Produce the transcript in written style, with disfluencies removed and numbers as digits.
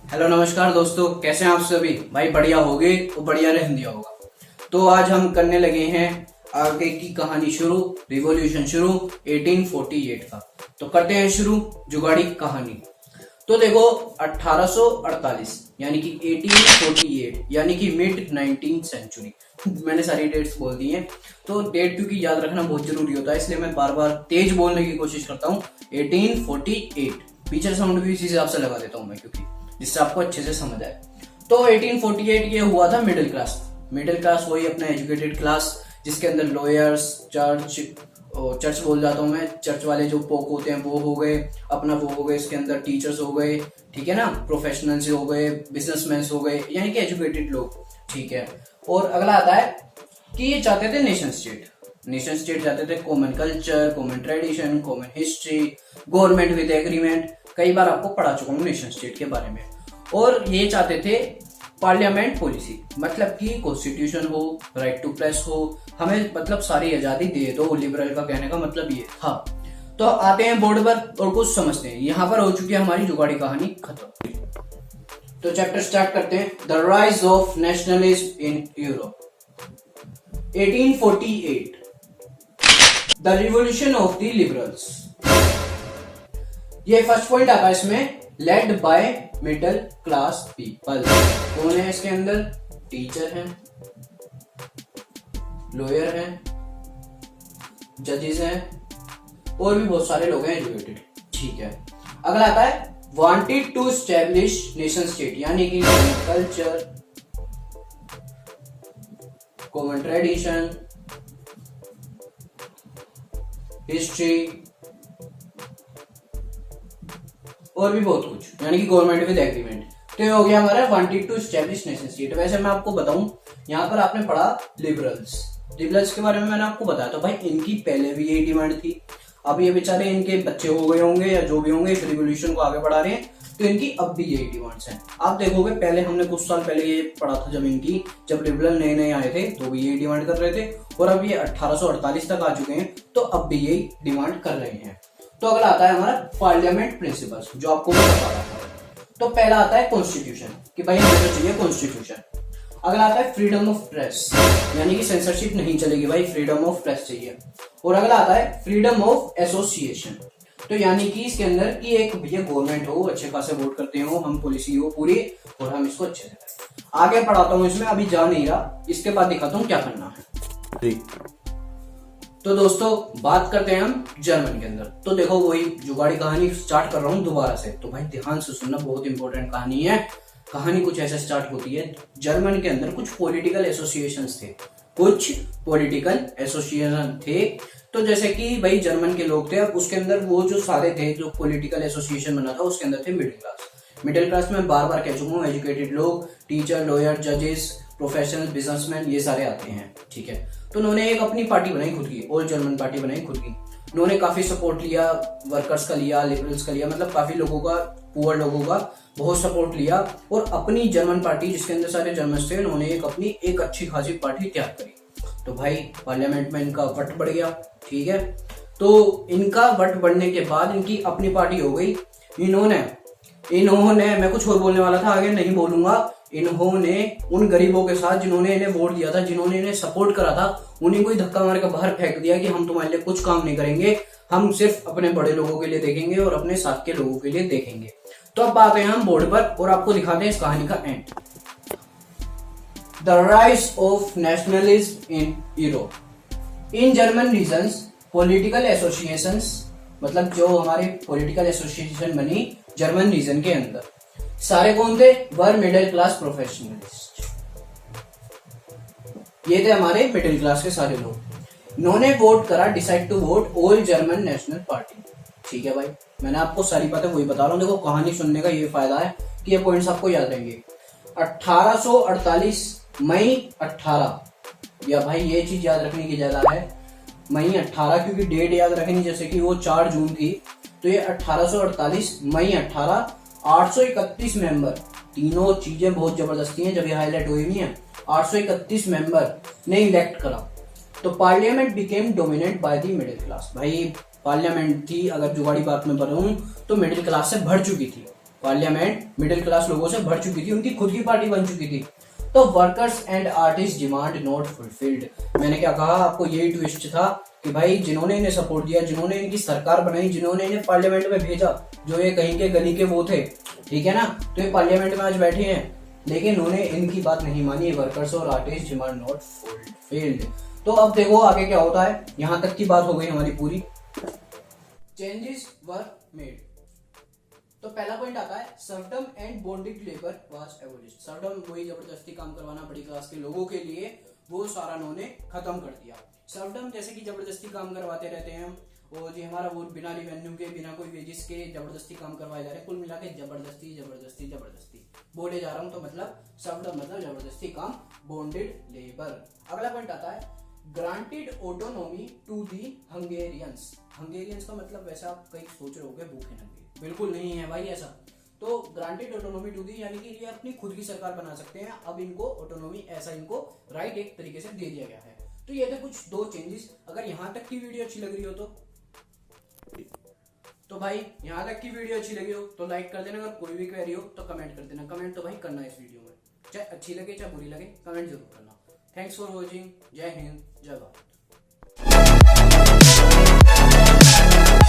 Hello नमस्कार दोस्तों, कैसे हैं आप सभी। भाई बढ़िया होगे तो बढ़िया रह दिया होगा। तो आज हम करने लगे हैं आगे की कहानी शुरू, रिवॉल्यूशन शुरू 1848 का। तो करते हैं शुरू जुगाड़ी कहानी। तो देखो 1848 यानी कि 1848 यानी कि मिड 19th सेंचुरी। मैंने सारी डेट्स बोल दी हैं, तो डेट क्योंकि याद रखना बहुत जरूरी होता है, इसलिए मैं बार बार तेज बोलने की कोशिश करता हूँ। 1848 पीछे साउंड भी इसी हिसाब से लगा देता हूँ मैं, क्योंकि जिससे आपको अच्छे से समझ आए। तो 1848 ये हुआ था मिडिल क्लास वही अपना एजुकेटेड क्लास, जिसके अंदर लॉयर्स, चर्च बोल जाता हूँ मैं, चर्च वाले जो पोक होते हैं वो हो गए, अपना वो हो गए, इसके अंदर टीचर्स हो गए, ठीक है ना, प्रोफेशनल्स हो गए, बिजनेसमैन हो गए, यानी कि एजुकेटेड लोग, ठीक है। और अगला आता है कि ये चाहते थे नेशन स्टेट चाहते थे, common culture, common tradition, common history, government with agreement. कई बार आपको पढ़ा चुका हूँ नेशन स्टेट के बारे में। और ये चाहते थे पार्लियामेंट पॉलिसी, मतलब कि कॉन्स्टिट्यूशन हो, राइट टू प्रेस हो, हमें मतलब सारी आजादी दे दो। लिबरल का कहने का मतलब ये था। तो आते हैं बोर्ड पर और कुछ समझते हैं। यहाँ पर हो चुकी है हमारी जुगाड़ी कहानी खत्म। तो चैप्टर स्टार्ट करते हैं। The rise of nationalism in Europe 1848, the revolution of the liberals. ये फर्स्ट पॉइंट आता है इसमें, led by middle class people. कौन है इसके अंदर? टीचर हैं, लॉयर हैं, जजेस हैं, और भी बहुत सारे लोग हैं एजुकेटेड, ठीक है। अगला आता है wanted to establish nation state, यानी कि कल्चर, कॉमन ट्रेडिशन, हिस्ट्री और भी बहुत कुछ, यानी कि गवर्नमेंट विद एग्रीमेंट। तो ये हो गया हमारा wanted to establish nation state. वैसे मैं आपको बताऊं, यहाँ पर आपने पढ़ा लिबरल्स के बारे में मैंने आपको बताया। तो भाई इनकी पहले भी यही डिमांड थी। अब ये बेचारे इनके बच्चे हो गए होंगे या जो भी होंगे, इस रिवोल्यूशन को आगे बढ़ा रहे हैं, तो इनकी अब भी यही डिमांड्स हैं। आप देखोगे पहले हमने कुछ साल पहले ये पढ़ा था, जब लिबरल नए नए आए थे तो भी यही डिमांड कर रहे थे, और अब ये 1848 तक आ चुके हैं तो अब भी यही डिमांड कर रहे हैं। तो अगला आता है हमारा पार्लियामेंट प्रिंसिपल्स, जो आपको मैं बता रहा था। तो पहला आता है कॉन्स्टिट्यूशन, कि भाई हमें तो चाहिए कॉन्स्टिट्यूशन। अगला आता है फ्रीडम ऑफ प्रेस, यानी कि सेंसरशिप नहीं चलेगी भाई, फ्रीडम ऑफ प्रेस चाहिए। और अगला आता है फ्रीडम ऑफ एसोसिएशन, तो यानी कि इसके अंदर की एक भैया गवर्नमेंट हो, अच्छे खासे वोट करते हो, हम पॉलिसी हो पूरी, और हम इसको अच्छे से करें। आगे पढ़ाता हूँ इसमें, अभी जा नहीं रहा, इसके बाद दिखाता हूँ क्या करना है। तो दोस्तों बात करते हैं हम जर्मन के अंदर। तो देखो वही जुगाड़ी कहानी स्टार्ट कर रहा हूं दोबारा से, तो भाई ध्यान से सुनना, बहुत इंपॉर्टेंट कहानी है। कहानी कुछ ऐसे स्टार्ट होती है, जर्मन के अंदर कुछ पॉलिटिकल एसोसिएशन थे। तो जैसे कि भाई जर्मन के लोग थे, अब उसके अंदर वो जो सारे थे, जो पॉलिटिकल एसोसिएशन बना था, उसके अंदर थे मिडिल क्लास में बार बार कह चुका हूँ, एजुकेटेड लोग, टीचर, लॉयर, जजेस, प्रोफेशनल, बिजनेसमैन, ये सारे आते हैं, ठीक है। तो उन्होंने एक अपनी पार्टी बनाई खुद की, ऑल जर्मन पार्टी बनाई खुद की। उन्होंने काफी सपोर्ट लिया, वर्कर्स का लिया, लिबरल्स का लिया, मतलब काफी लोगों का, पुअर लोगों का बहुत सपोर्ट लिया, और अपनी जर्मन पार्टी जिसके अंदर सारे जर्मन्स थे, उन्होंने एक अच्छी खासी पार्टी तैयार करी। तो भाई पार्लियामेंट में इनका वट बढ़ गया, ठीक है। तो इनका वट बढ़ने के बाद इनकी अपनी पार्टी हो गई। इन्होंने मैं कुछ और बोलने वाला था, आगे नहीं बोलूंगा। इन्होंने उन गरीबों के साथ जिन्होंने इन्हें वोट दिया था, जिन्होंने इन्हें सपोर्ट करा था, उन्हीं को ही धक्का मार कर बाहर फेंक दिया कि हम तुम्हारे लिए कुछ काम नहीं करेंगे, हम सिर्फ अपने बड़े लोगों के लिए देखेंगे और अपने साथ के लोगों के लिए देखेंगे। तो अब आते हैं हम बोर्ड पर और आपको दिखाते हैं इस कहानी का end. The rise of nationalism in Europe. In German regions political associations, मतलब जो हमारे पॉलिटिकल एसोसिएशन बनी जर्मन रीजन के अंदर, सारे कौन थे? Were middle class professionalist. ये थे हमारे मिडिल क्लास के सारे लोग। इन्होंने वोट करा, decide to vote all German national party, ठीक है भाई। मैंने आपको सारी बातें वही बता रहा हूँ। देखो कहानी सुनने का ये फायदा है कि ये पॉइंट्स आपको याद रहेंगे। 1848 मई 18, या भाई ये चीज याद रखने की ज्यादा है, मई 18, क्योंकि डेट याद रखनी, जैसे कि वो 4 जून थी, तो ये 1848 मई 18, 831 मेंबर, तीनों चीजें बहुत जबरदस्ती हैं, जब ये हाईलाइट हुई नहीं है। 831 मेंबर ने इलेक्ट करा। तो parliament became dominate by the middle class. भाई पार्लियामेंट थी, अगर जुगाड़ी बात में बढ़ूं तो मिडिल क्लास से भर चुकी थी, पार्लियामेंट मिडिल क्लास लोगों से भर चुकी थी, उनकी खुद की पार्टी बन चुकी थी। तो workers and artist demand not fulfilled. मैंने क्या कहा, आपको यही ट्विस्ट था कि भाई जिन्होंने इन्हें सपोर्ट दिया, जिन्होंने इनकी सरकार बनाई, जिन्होंने इन्हें पार्लियामेंट में भेजा, जो ये कहीं के गली के वो थे, ठीक है ना, तो ये पार्लियामेंट में आज बैठे हैं, लेकिन उन्होंने इनकी बात नहीं मानी। वर्कर्स और आर्टिस्ट डिमांड नॉट फुलफिल्ड। तो अब देखो आगे क्या होता है। यहां तक की बात हो गई हमारी पूरी। Changes were made. तो पहला पॉइंट आता है serfdom and bonded labour was abolished. Serfdom वही जबरदस्ती काम करवाना बड़ी क्लास के लोगों के लिए, वो सारा उन्होंने खत्म कर दिया। सर्वडम जैसे कि जबरदस्ती काम करवाते रहते हैं हम, और जी हमारा वो बिना रिवेन्यू के, बिना कोई वेजिस के जबरदस्ती काम करवाए जा रहे हैं। कुल मिला के जबरदस्ती जबरदस्ती जबरदस्ती बोले जा रहा हूं। तो मतलब सर्वडम मतलब जबरदस्ती काम, बॉन्डेड लेबर। अगला पॉइंट आता है granted autonomy to the Hungarians. Hungarians का मतलब वैसा आप कहीं सोच रहे होगे भूखे नंगे, बिल्कुल नहीं है भाई ऐसा। तो ग्रांटेड ऑटोनॉमी टू दी यानी कि ये अपनी खुद की सरकार बना सकते हैं। अब इनको ऑटोनॉमी ऐसा इनको राइट एक तरीके से दे दिया गया है। तो ये थे कुछ 2 चेंजेस। अगर यहाँ तक की वीडियो अच्छी लग रही हो तो भाई यहाँ तक की वीडियो अच्छी लगी हो तो लाइक कर देना। अगर कोई भी क्वेरी हो तो कमेंट कर देना। कमेंट तो भाई करना इस वीडियो में, चाहे अच्छी लगे चाहे बुरी लगे, कमेंट जरूर करना। Thanks for watching. जय हिंद, जय भारत।